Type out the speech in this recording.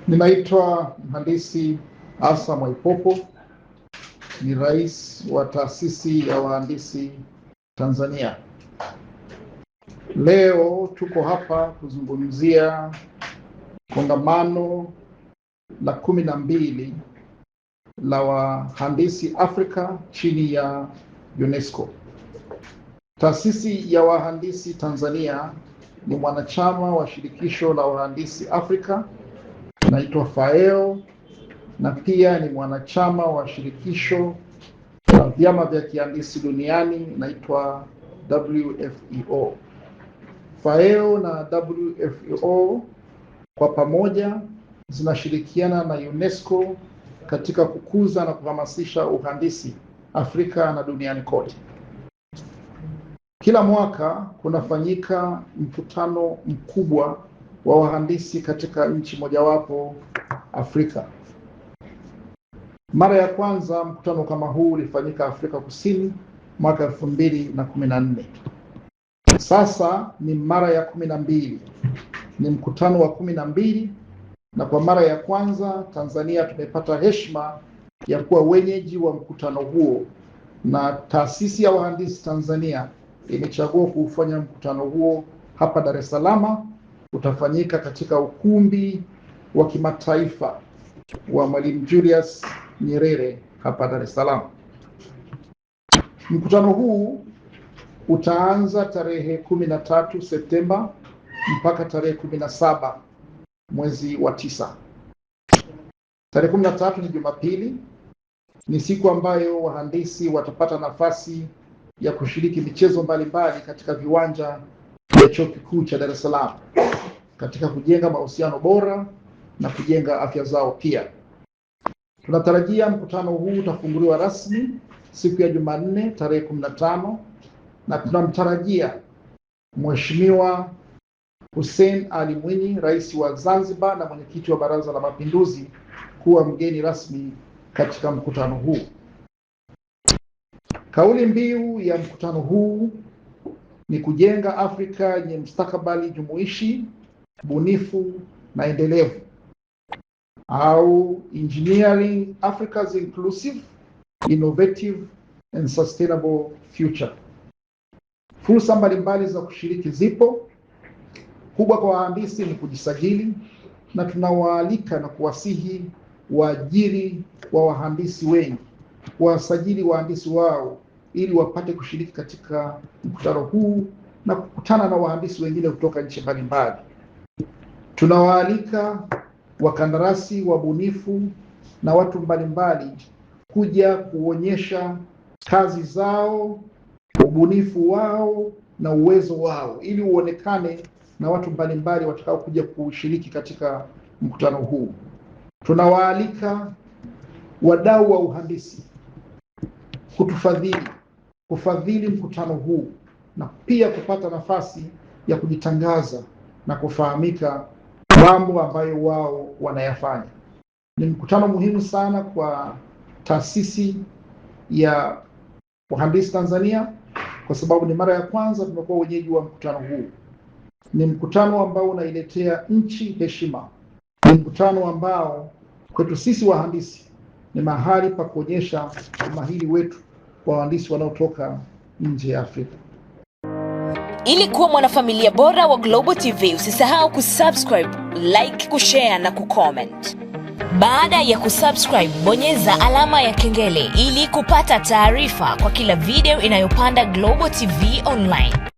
Ninaitwa Mhandisi Asa Mwaipopo, ni rais wa Taasisi ya Wahandisi Tanzania. Leo tuko hapa kuzungumzia kongamano la 12 la wahandisi Afrika chini ya UNESCO. Taasisi ya Wahandisi Tanzania ni mwanachama wa shirikisho la wahandisi Afrika naitwa FAEO, na pia ni mwanachama wa shirikisho la vyama vya kihandisi duniani naitwa WFEO. FAEO na WFEO kwa pamoja zinashirikiana na UNESCO katika kukuza na kuhamasisha uhandisi Afrika na duniani kote. Kila mwaka kunafanyika mkutano mkubwa wa wahandisi katika nchi mojawapo Afrika. Mara ya kwanza mkutano kama huu ulifanyika Afrika Kusini mwaka 2014. Sasa ni mara ya 12. Ni mkutano wa 12, na kwa mara ya kwanza Tanzania tumepata heshima ya kuwa wenyeji wa mkutano huo, na Taasisi ya Wahandisi Tanzania imechagua kufanya mkutano huo hapa Dar es Salaam. Utafanyika katika ukumbi wa kimataifa wa Mwalimu Julius Nyerere hapa Dar es Salaam. Mkutano huu utaanza tarehe 13 Septemba mpaka tarehe 17 mwezi wa 9. Tarehe 13 ni Jumapili, ni siku ambayo wahandisi watapata nafasi ya kushiriki michezo mbalimbali katika viwanja vya Chuo Kikuu cha Dar es Salaam katika kujenga mahusiano bora na kujenga afya zao pia. Tunatarajia mkutano huu utafunguliwa rasmi siku ya Jumanne tarehe 15, na tunamtarajia Mheshimiwa Hussein Ali Mwinyi, Rais wa Zanzibar na mwenyekiti wa Baraza la Mapinduzi, kuwa mgeni rasmi katika mkutano huu. Kauli mbiu ya mkutano huu ni kujenga Afrika yenye mustakabali jumuishi, bunifu na endelevu, au Engineering Africa's Inclusive, Innovative and Sustainable Future. Fursa mbalimbali za kushiriki zipo. Kubwa kwa wahandisi ni kujisajili, na tunawaalika na kuwasihi waajiri wa wahandisi wengi kuwasajili wahandisi wao ili wapate kushiriki katika mkutano huu na kukutana na wahandisi wengine kutoka nchi mbalimbali. Tunawaalika wakandarasi, wabunifu na watu mbalimbali kuja kuonyesha kazi zao, ubunifu wao na uwezo wao, ili uonekane na watu mbalimbali watakao kuja kushiriki katika mkutano huu. Tunawaalika wadau wa uhandisi kufadhili mkutano huu, na pia kupata nafasi ya kujitangaza na kufahamika mambo ambayo wao wanayafanya. Ni mkutano muhimu sana kwa Taasisi ya Wahandisi Tanzania, kwa sababu ni mara ya kwanza tumekuwa wenyeji wa mkutano huu. Ni mkutano ambao unailetea nchi heshima. Ni mkutano ambao kwetu sisi wahandisi ni mahali pa kuonyesha umahiri wetu kwa wahandisi wanaotoka nje ya Afrika. Ili kuwa mwanafamilia bora wa Global TV, usisahau kusubscribe, like, kushare na kucomment. Baada ya kusubscribe, bonyeza alama ya kengele ili kupata taarifa kwa kila video inayopanda Global TV Online.